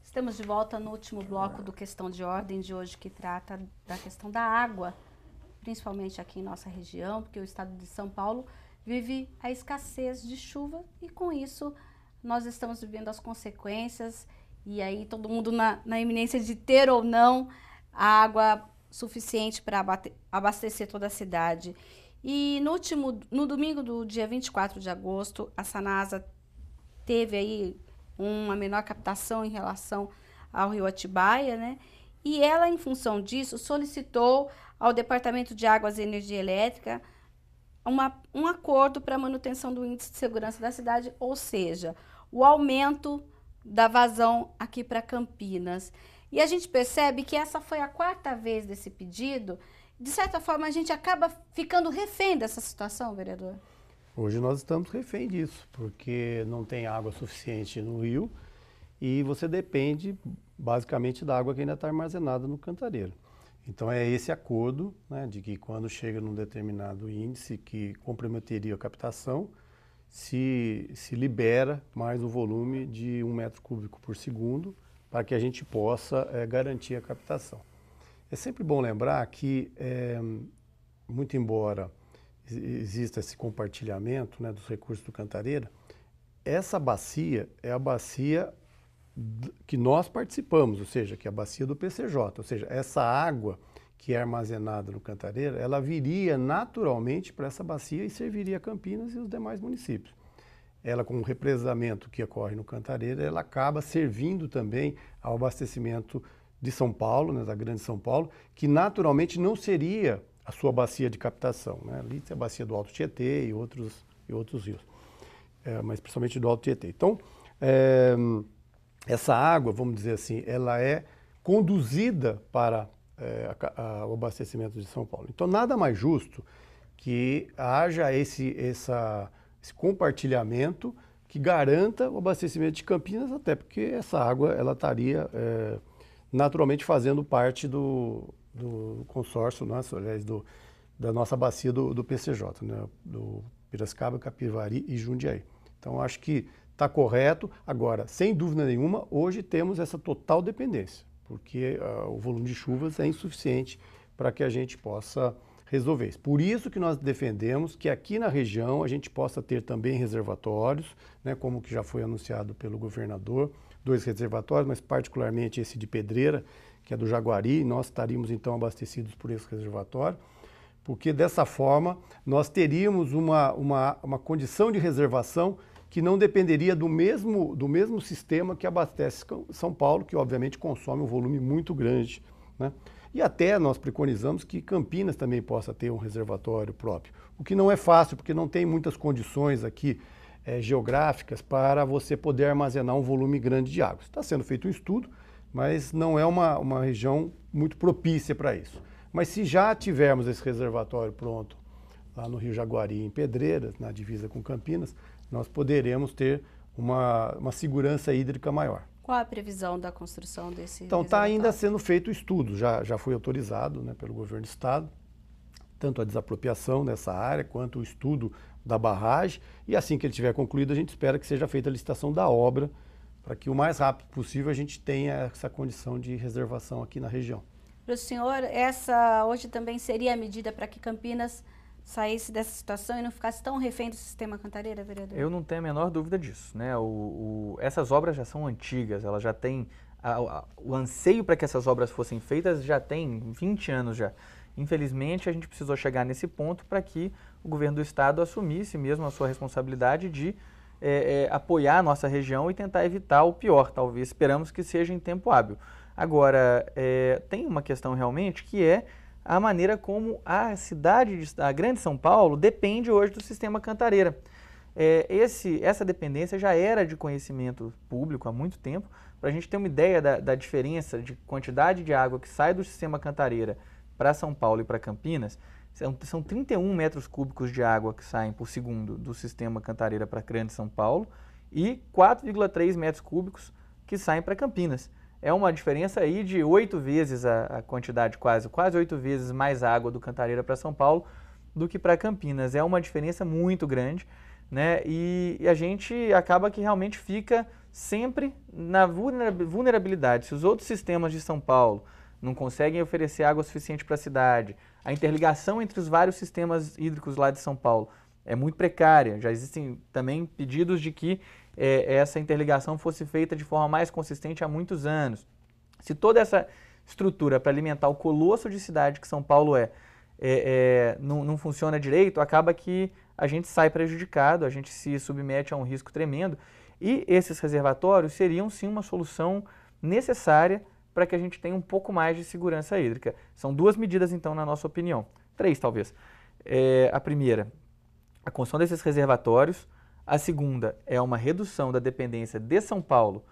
Estamos de volta no último bloco do Questão de Ordem de hoje, que trata da questão da água, principalmente aqui em nossa região, porque o estado de São Paulo vive a escassez de chuva e com isso nós estamos vivendo as consequências e aí todo mundo na iminência de ter ou não a água suficiente para abastecer toda a cidade. E no domingo do dia 24 de agosto, a Sanasa teve aí uma menor captação em relação ao rio Atibaia, né? E ela, em função disso, solicitou ao Departamento de Águas e Energia Elétrica um acordo para a manutenção do índice de segurança da cidade, ou seja, o aumento da vazão aqui para Campinas. E a gente percebe que essa foi a 4ª vez desse pedido. De certa forma, a gente acaba ficando refém dessa situação, vereador? Hoje nós estamos refém disso, porque não tem água suficiente no rio e você depende basicamente da água que ainda está armazenada no cantareiro. Então é esse acordo, né, de que quando chega num determinado índice que comprometeria a captação, se libera mais o volume de 1 metro cúbico por segundo para que a gente possa garantir a captação. É sempre bom lembrar que, muito embora exista esse compartilhamento, né, dos recursos do Cantareira, essa bacia é a bacia que nós participamos, ou seja, que é a bacia do PCJ, ou seja, essa água que é armazenada no Cantareira, ela viria naturalmente para essa bacia e serviria a Campinas e os demais municípios. Ela, com o represamento que ocorre no Cantareira, ela acaba servindo também ao abastecimento de São Paulo, né, da Grande São Paulo, que naturalmente não seria a sua bacia de captação, né? Ali tem a bacia do Alto Tietê e outros rios, mas principalmente do Alto Tietê. Então, essa água, vamos dizer assim, ela é conduzida para o abastecimento de São Paulo. Então, nada mais justo que haja esse compartilhamento que garanta o abastecimento de Campinas, até porque essa água ela estaria naturalmente fazendo parte do consórcio, aliás, da nossa bacia do PCJ, né? Do Piracicaba, Capivari e Jundiaí. Então, acho que está correto. Agora, sem dúvida nenhuma, hoje temos essa total dependência, porque o volume de chuvas é insuficiente para que a gente possa resolver isso. Por isso que nós defendemos que aqui na região a gente possa ter também reservatórios, né, como que já foi anunciado pelo governador, 2 reservatórios, mas particularmente esse de Pedreira, que é do Jaguari, nós estaríamos então abastecidos por esse reservatório, porque dessa forma nós teríamos uma condição de reservação que não dependeria do mesmo sistema que abastece São Paulo, que obviamente consome um volume muito grande, né? E até nós preconizamos que Campinas também possa ter um reservatório próprio, o que não é fácil, porque não tem muitas condições aqui geográficas para você poder armazenar um volume grande de água. Está sendo feito um estudo, mas não é uma região muito propícia para isso. Mas se já tivermos esse reservatório pronto lá no Rio Jaguari, em Pedreiras, na divisa com Campinas, nós poderemos ter uma segurança hídrica maior. Qual a previsão da construção desse Então, está reservatório? ainda sendo feito o estudo, já foi autorizado, né, pelo governo do estado, tanto a desapropriação dessa área, quanto o estudo da barragem, e assim que ele tiver concluído, a gente espera que seja feita a licitação da obra, para que o mais rápido possível a gente tenha essa condição de reservação aqui na região. Para o senhor, essa hoje também seria a medida para que Campinas saísse dessa situação e não ficasse tão refém do sistema Cantareira, vereador? Eu não tenho a menor dúvida disso, né? Essas obras já são antigas, elas já têm o anseio para que essas obras fossem feitas já tem 20 anos já. Infelizmente, a gente precisou chegar nesse ponto para que o governo do estado assumisse mesmo a sua responsabilidade de apoiar a nossa região e tentar evitar o pior, talvez. Esperamos que seja em tempo hábil. Agora, tem uma questão realmente que é a maneira como a Grande São Paulo depende hoje do sistema Cantareira. Essa dependência já era de conhecimento público há muito tempo. Para a gente ter uma ideia da diferença de quantidade de água que sai do sistema Cantareira para São Paulo e para Campinas, são 31 metros cúbicos de água que saem por segundo do sistema Cantareira para Grande São Paulo e 4,3 metros cúbicos que saem para Campinas. É uma diferença aí de 8 vezes a quantidade, quase 8 vezes mais água do Cantareira para São Paulo do que para Campinas. É uma diferença muito grande, né? E a gente acaba que realmente fica sempre na vulnerabilidade. Se os outros sistemas de São Paulo não conseguem oferecer água suficiente para a cidade, a interligação entre os vários sistemas hídricos lá de São Paulo é muito precária. Já existem também pedidos de que essa interligação fosse feita de forma mais consistente há muitos anos. Se toda essa estrutura para alimentar o colosso de cidade que São Paulo não funciona direito, acaba que a gente sai prejudicado, a gente se submete a um risco tremendo. E esses reservatórios seriam sim uma solução necessária para que a gente tenha um pouco mais de segurança hídrica. São 2 medidas, então, na nossa opinião. 3, talvez. A primeira, a construção desses reservatórios. A segunda é uma redução da dependência de São Paulo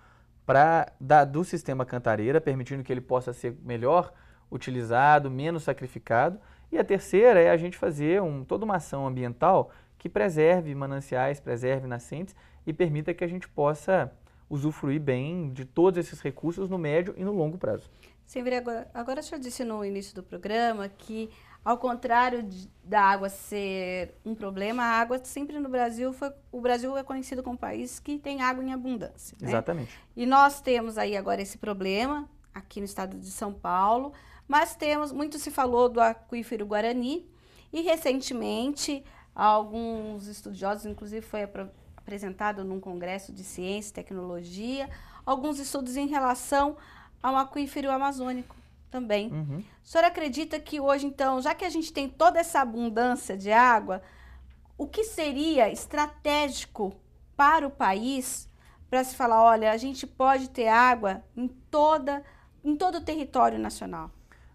do sistema Cantareira, permitindo que ele possa ser melhor utilizado, menos sacrificado. E a terceira é a gente fazer toda uma ação ambiental que preserve mananciais, preserve nascentes e permita que a gente possa usufruir bem de todos esses recursos no médio e no longo prazo. Sim, vereador, agora o senhor disse no início do programa que, ao contrário da água ser um problema, a água sempre no Brasil, o Brasil é conhecido como um país que tem água em abundância, né? Exatamente. E nós temos aí agora esse problema aqui no estado de São Paulo, mas muito se falou do aquífero Guarani e recentemente alguns estudiosos, inclusive foi apresentado num congresso de ciência e tecnologia, alguns estudos em relação ao aquífero amazônico também. Uhum. O senhor acredita que hoje, então, já que a gente tem toda essa abundância de água, o que seria estratégico para o país para se falar, olha, a gente pode ter água em todo o território nacional?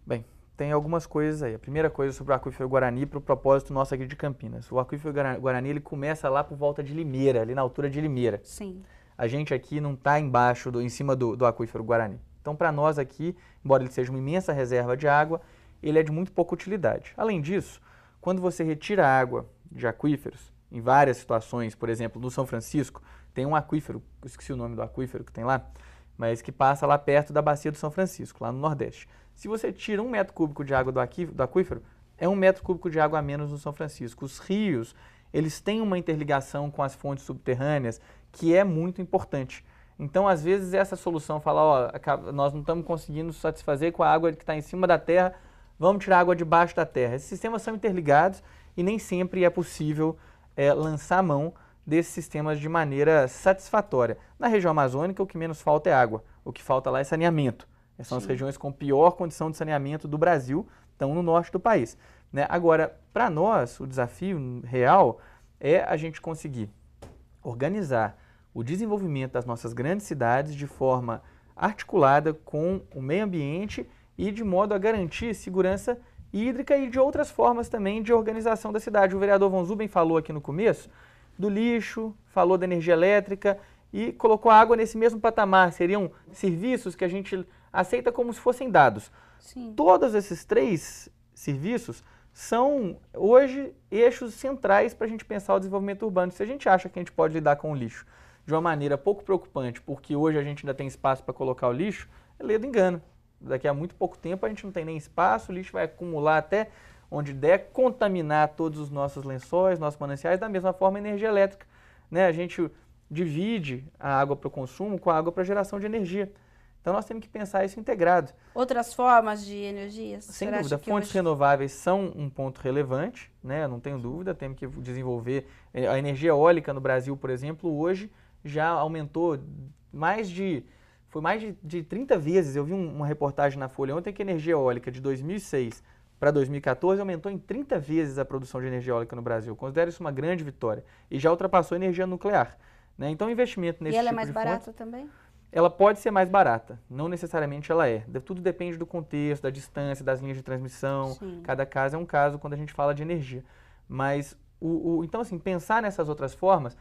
Bem, tem algumas coisas aí. A primeira coisa sobre o aquífero Guarani para o propósito nosso aqui de Campinas. O aquífero Guarani ele começa lá por volta de Limeira, ali na altura de Limeira. Sim. A gente aqui não está em cima do aquífero Guarani. Então, para nós aqui, embora ele seja uma imensa reserva de água, ele é de muito pouca utilidade. Além disso, quando você retira água de aquíferos, em várias situações, por exemplo, no São Francisco, tem um aquífero, eu esqueci o nome do aquífero que tem lá, mas que passa lá perto da bacia do São Francisco, lá no Nordeste. Se você tira 1 metro cúbico de água do aquífero, é 1 metro cúbico de água a menos no São Francisco. Os rios, eles têm uma interligação com as fontes subterrâneas que é muito importante. Então, às vezes, essa solução fala, ó, nós não estamos conseguindo satisfazer com a água que está em cima da terra, vamos tirar a água debaixo da terra. Esses sistemas são interligados e nem sempre é possível lançar mão desses sistemas de maneira satisfatória. Na região amazônica, o que menos falta é água, o que falta lá é saneamento. Essas são as regiões com pior condição de saneamento do Brasil, estão no norte do país, né? Agora, para nós, o desafio real é a gente conseguir organizar o desenvolvimento das nossas grandes cidades de forma articulada com o meio ambiente e de modo a garantir segurança hídrica e de outras formas também de organização da cidade. O vereador Von Zuben falou aqui no começo do lixo, falou da energia elétrica e colocou a água nesse mesmo patamar. Seriam serviços que a gente aceita como se fossem dados. Sim. Todos esses 3 serviços são hoje eixos centrais para a gente pensar o desenvolvimento urbano. Se a gente acha que a gente pode lidar com o lixo de uma maneira pouco preocupante, porque hoje a gente ainda tem espaço para colocar o lixo, é ledo engano. Daqui a muito pouco tempo a gente não tem nem espaço, o lixo vai acumular até onde der, contaminar todos os nossos lençóis, nossos mananciais, da mesma forma a energia elétrica, né? A gente divide a água para o consumo com a água para geração de energia. Então nós temos que pensar isso integrado. Outras formas de energias? Sem dúvida, fontes renováveis são um ponto relevante, né? Não tenho dúvida, temos que desenvolver. A energia eólica no Brasil, por exemplo, hoje já aumentou foi mais de 30 vezes. Eu vi uma reportagem na Folha ontem que a energia eólica de 2006 para 2014 aumentou em 30 vezes a produção de energia eólica no Brasil. Eu considero isso uma grande vitória. E já ultrapassou a energia nuclear, né? Então, investimento nesse tipo de fonte... E ela é mais barata também? Ela pode ser mais barata, não necessariamente ela é. Tudo depende do contexto, da distância, das linhas de transmissão. Sim. Cada caso é um caso quando a gente fala de energia. Mas, então, assim, pensar nessas outras formas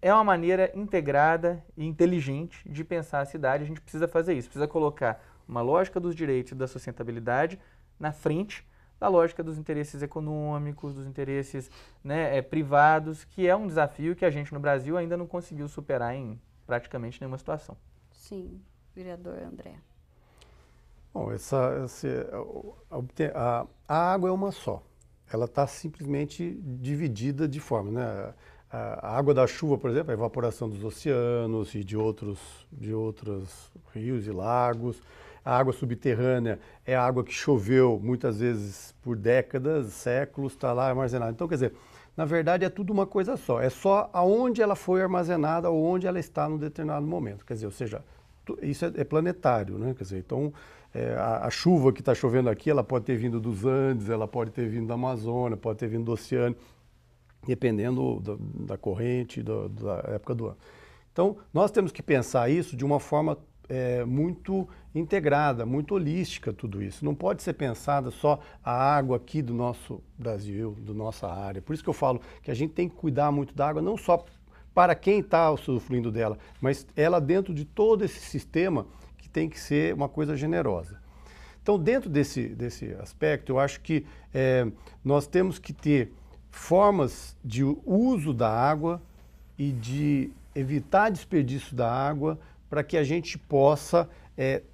é uma maneira integrada e inteligente de pensar a cidade. A gente precisa fazer isso, precisa colocar uma lógica dos direitos e da sustentabilidade na frente da lógica dos interesses econômicos, dos interesses, né, privados, que é um desafio que a gente no Brasil ainda não conseguiu superar em praticamente nenhuma situação. Sim, vereador André. Bom, a água é uma só. Ela está simplesmente dividida de forma, né? A água da chuva, por exemplo, a evaporação dos oceanos e de outros rios e lagos. A água subterrânea é a água que choveu muitas vezes por décadas, séculos, está lá armazenada. Então, quer dizer, na verdade é tudo uma coisa só. É só aonde ela foi armazenada ou onde ela está num determinado momento. Quer dizer, ou seja, isso é planetário, né? Quer dizer, então a chuva que está chovendo aqui, ela pode ter vindo dos Andes, ela pode ter vindo da Amazônia, pode ter vindo do oceano, dependendo da corrente, da época do ano. Então, nós temos que pensar isso de uma forma muito integrada, muito holística, tudo isso. Não pode ser pensada só a água aqui do nosso Brasil, da nossa área. Por isso que eu falo que a gente tem que cuidar muito da água, não só para quem está usufruindo dela, mas ela dentro de todo esse sistema que tem que ser uma coisa generosa. Então, dentro desse aspecto, eu acho que nós temos que ter formas de uso da água e de evitar desperdício da água para que a gente possa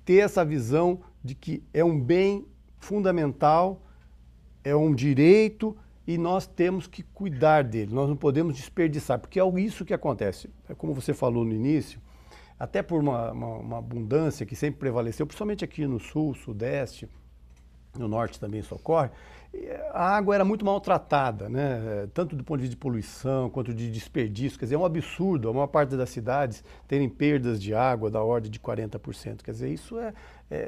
ter essa visão de que é um bem fundamental, é um direito e nós temos que cuidar dele, nós não podemos desperdiçar, porque é isso que acontece. Como você falou no início, até por uma abundância que sempre prevaleceu, principalmente aqui no sul, sudeste, no norte também isso ocorre, a água era muito maltratada, né? Tanto do ponto de vista de poluição quanto de desperdício. Quer dizer, é um absurdo a maior parte das cidades terem perdas de água da ordem de 40%. Quer dizer, isso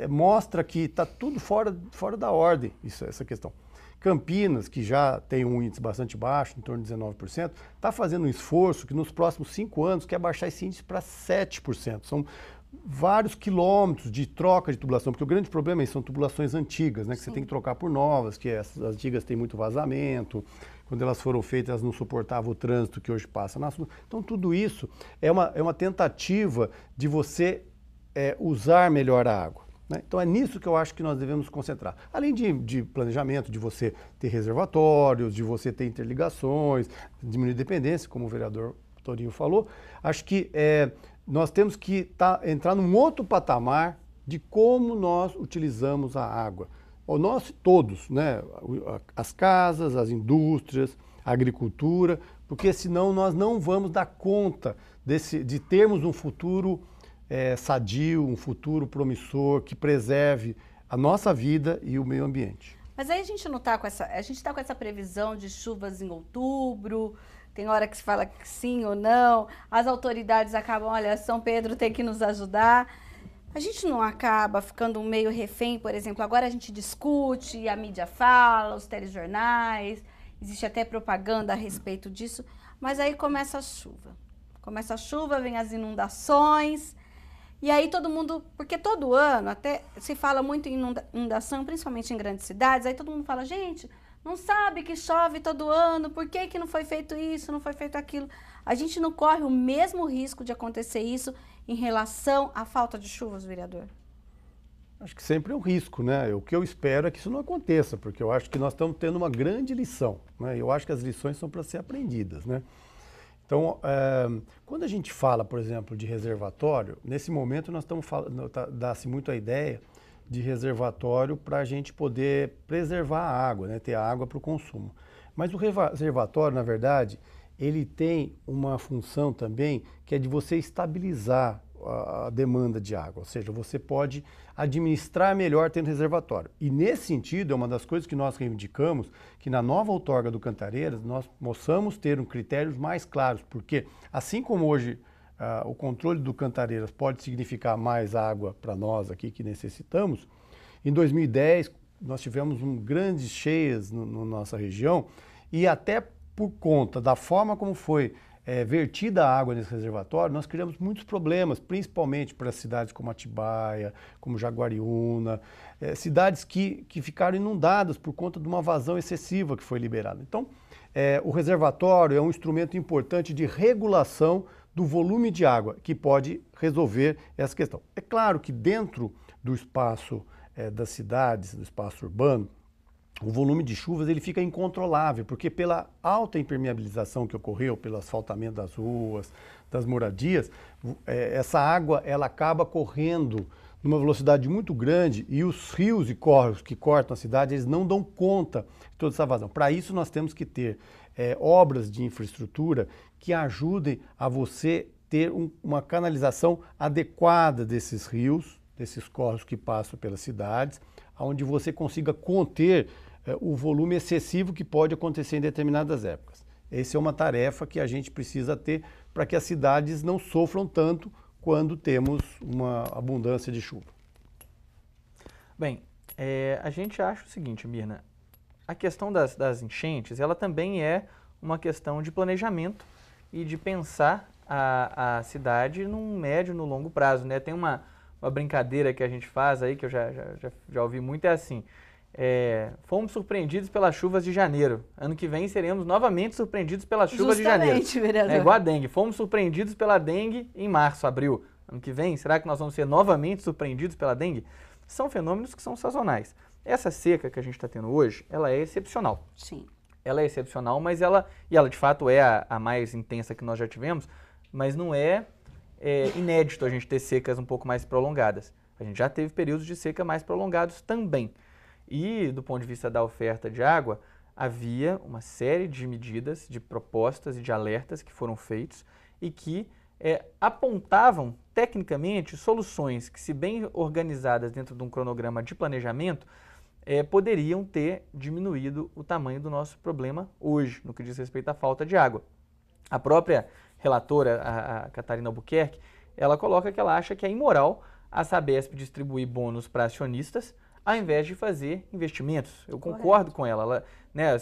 mostra que está tudo fora da ordem, essa questão. Campinas, que já tem um índice bastante baixo, em torno de 19%, está fazendo um esforço que nos próximos 5 anos quer baixar esse índice para 7%. São vários quilômetros de troca de tubulação, porque o grande problema são tubulações antigas, né, que você tem que trocar por novas, que as antigas têm muito vazamento, quando elas foram feitas elas não suportavam o trânsito que hoje passa nas ruas. Então tudo isso é uma tentativa de você usar melhor a água, né? Então é nisso que eu acho que nós devemos concentrar. Além de planejamento, de você ter reservatórios, de você ter interligações, diminuir dependência, como o vereador Torinho falou, acho que nós temos que entrar num outro patamar de como nós utilizamos a água. Nós todos, né? As casas, as indústrias, a agricultura, porque senão nós não vamos dar conta de termos um futuro sadio, um futuro promissor, que preserve a nossa vida e o meio ambiente. Mas aí a gente não está com essa previsão de chuvas em outubro. Tem hora que se fala que sim ou não, as autoridades acabam, olha, São Pedro tem que nos ajudar. A gente não acaba ficando meio refém, por exemplo, agora a gente discute, a mídia fala, os telejornais, existe até propaganda a respeito disso, mas aí começa a chuva. Começa a chuva, vem as inundações, e aí todo mundo, porque todo ano até se fala muito em inundação, principalmente em grandes cidades, aí todo mundo fala, gente, não sabe que chove todo ano, por que não foi feito isso, não foi feito aquilo? A gente não corre o mesmo risco de acontecer isso em relação à falta de chuvas, vereador? Acho que sempre é um risco, né? O que eu espero é que isso não aconteça, porque eu acho que nós estamos tendo uma grande lição, né? Eu acho que as lições são para ser aprendidas, né? Então, quando a gente fala, por exemplo, de reservatório, nesse momento nós estamos falando, dá-se muito a ideia de reservatório para a gente poder preservar a água, né? Ter água para o consumo. Mas o reservatório, na verdade, ele tem uma função também que é de você estabilizar a demanda de água, ou seja, você pode administrar melhor tendo reservatório. E nesse sentido, é uma das coisas que nós reivindicamos, que na nova outorga do Cantareiras, nós possamos ter critérios mais claros, porque assim como hoje o controle do Cantareiras pode significar mais água para nós aqui que necessitamos, em 2010 nós tivemos grandes cheias na nossa região e até por conta da forma como foi vertida a água nesse reservatório, nós criamos muitos problemas, principalmente para cidades como Atibaia, como Jaguariúna, cidades que ficaram inundadas por conta de uma vazão excessiva que foi liberada. Então, o reservatório é um instrumento importante de regulação do volume de água, que pode resolver essa questão. É claro que dentro do espaço das cidades, do espaço urbano, o volume de chuvas ele fica incontrolável, porque pela alta impermeabilização que ocorreu, pelo asfaltamento das ruas, das moradias, essa água ela acaba correndo numa velocidade muito grande e os rios e córregos que cortam a cidade, eles não dão conta de toda essa vazão. Para isso nós temos que ter obras de infraestrutura que ajudem a você ter uma canalização adequada desses rios, desses córregos que passam pelas cidades, onde você consiga conter o volume excessivo que pode acontecer em determinadas épocas. Essa é uma tarefa que a gente precisa ter para que as cidades não sofram tanto quando temos uma abundância de chuva. Bem, a gente acha o seguinte, Mirna, a questão das enchentes, ela também é uma questão de planejamento e de pensar a cidade num médio, no longo prazo, né? Tem uma brincadeira que a gente faz aí, que eu já ouvi muito, é assim, fomos surpreendidos pelas chuvas de janeiro, ano que vem seremos novamente surpreendidos pelas chuvas de janeiro. Vereador. É igual a dengue, fomos surpreendidos pela dengue em março, abril, ano que vem, será que nós vamos ser novamente surpreendidos pela dengue? São fenômenos que são sazonais. Essa seca que a gente está tendo hoje, ela é excepcional. Sim. Ela é excepcional, mas ela de fato é a mais intensa que nós já tivemos, mas não é inédito a gente ter secas um pouco mais prolongadas. A gente já teve períodos de seca mais prolongados também. E, do ponto de vista da oferta de água, havia uma série de medidas, de propostas e de alertas que foram feitos e que apontavam, tecnicamente, soluções que, se bem organizadas dentro de um cronograma de planejamento, poderiam ter diminuído o tamanho do nosso problema hoje, no que diz respeito à falta de água. A própria relatora, a Catarina Albuquerque, ela coloca que ela acha que é imoral a Sabesp distribuir bônus para acionistas ao invés de fazer investimentos. Eu concordo com ela.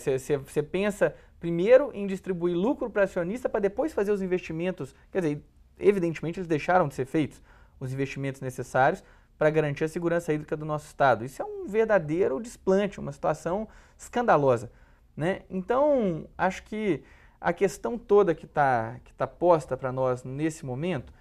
Você pensa primeiro em distribuir lucro para acionista para depois fazer os investimentos. Quer dizer, evidentemente eles deixaram de ser feitos os investimentos necessários para garantir a segurança hídrica do nosso estado. Isso é um verdadeiro desplante, uma situação escandalosa, né? Então, acho que a questão toda que tá posta para nós nesse momento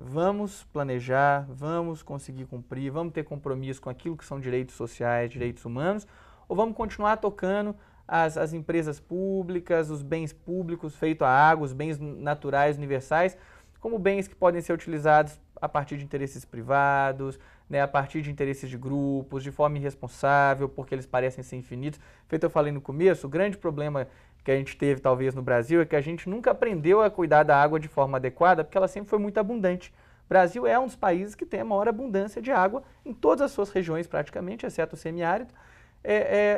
vamos planejar, vamos conseguir cumprir, vamos ter compromisso com aquilo que são direitos sociais, direitos humanos, ou vamos continuar tocando as empresas públicas, os bens públicos feitos à água, os bens naturais universais, como bens que podem ser utilizados a partir de interesses privados, né, a partir de interesses de grupos, de forma irresponsável, porque eles parecem ser infinitos. Feito eu falei no começo, o grande problema que a gente teve talvez no Brasil é que a gente nunca aprendeu a cuidar da água de forma adequada, porque ela sempre foi muito abundante. O Brasil é um dos países que tem a maior abundância de água em todas as suas regiões praticamente, exceto o semiárido,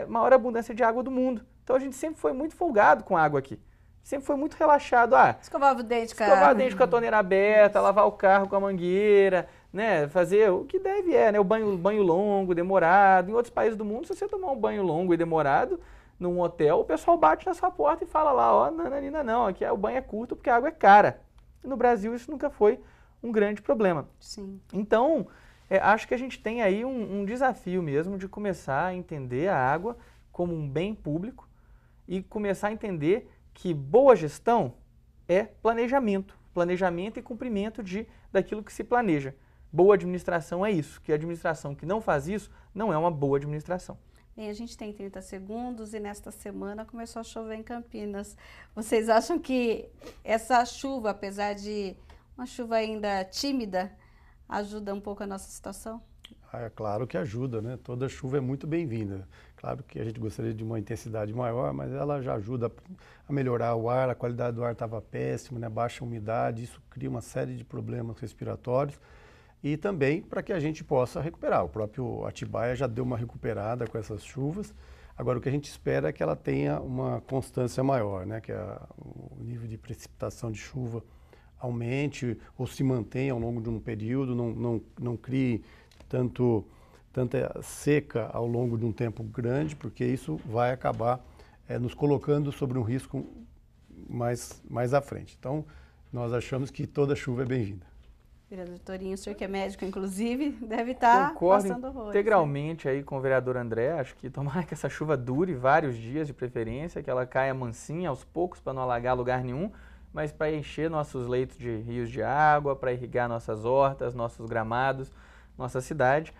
maior abundância de água do mundo. Então a gente sempre foi muito folgado com a água aqui. Sempre foi muito relaxado. Escovava o dente com a torneira aberta, lavar o carro com a mangueira, né? Fazer o que deve né? O banho longo, demorado. Em outros países do mundo, se você tomar um banho longo e demorado num hotel, o pessoal bate na sua porta e fala lá, nananina não, aqui o banho é curto porque a água é cara. E no Brasil isso nunca foi um grande problema. Sim. Então, acho que a gente tem aí um desafio mesmo de começar a entender a água como um bem público e começar a entender que boa gestão é planejamento e cumprimento daquilo que se planeja. boa administração é isso, que a administração que não faz isso não é uma boa administração. Bem, a gente tem 30 segundos e nesta semana começou a chover em Campinas. Vocês acham que essa chuva, apesar de uma chuva ainda tímida, ajuda um pouco a nossa situação? É claro que ajuda, né? Toda chuva é muito bem-vinda. Claro que a gente gostaria de uma intensidade maior, mas ela já ajuda a melhorar o ar, a qualidade do ar estava péssima, né? Baixa umidade, isso cria uma série de problemas respiratórios. E também para que a gente possa recuperar. O próprio Atibaia já deu uma recuperada com essas chuvas. Agora, o que a gente espera é que ela tenha uma constância maior, né? Que o nível de precipitação de chuva aumente ou se mantenha ao longo de um período, não crie tanta seca ao longo de um tempo grande, porque isso vai acabar nos colocando sobre um risco mais à frente. Então, nós achamos que toda chuva é bem-vinda. Vereador Torinho, o senhor que é médico, inclusive, deve estar passando horrores. Integralmente aí com o vereador André. Acho que tomara que essa chuva dure vários dias de preferência, que ela caia mansinha aos poucos para não alagar lugar nenhum, mas para encher nossos leitos de rios de água, para irrigar nossas hortas, nossos gramados, nossa cidade.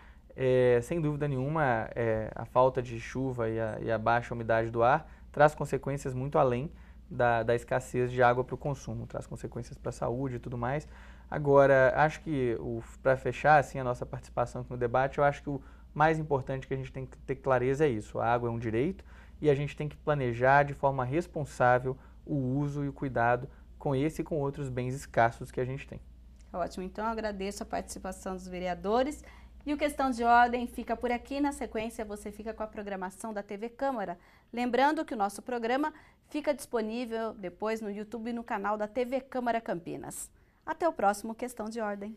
Sem dúvida nenhuma, a falta de chuva e a baixa umidade do ar traz consequências muito além da escassez de água para o consumo, traz consequências para a saúde e tudo mais. Agora, acho que, para fechar assim, a nossa participação aqui no debate, eu acho que o mais importante que a gente tem que ter clareza é isso. A água é um direito e a gente tem que planejar de forma responsável o uso e o cuidado com esse e com outros bens escassos que a gente tem. Ótimo, então eu agradeço a participação dos vereadores. E o Questão de Ordem fica por aqui. Na sequência, você fica com a programação da TV Câmara. Lembrando que o nosso programa fica disponível depois no YouTube e no canal da TV Câmara Campinas. Até o próximo Questão de Ordem.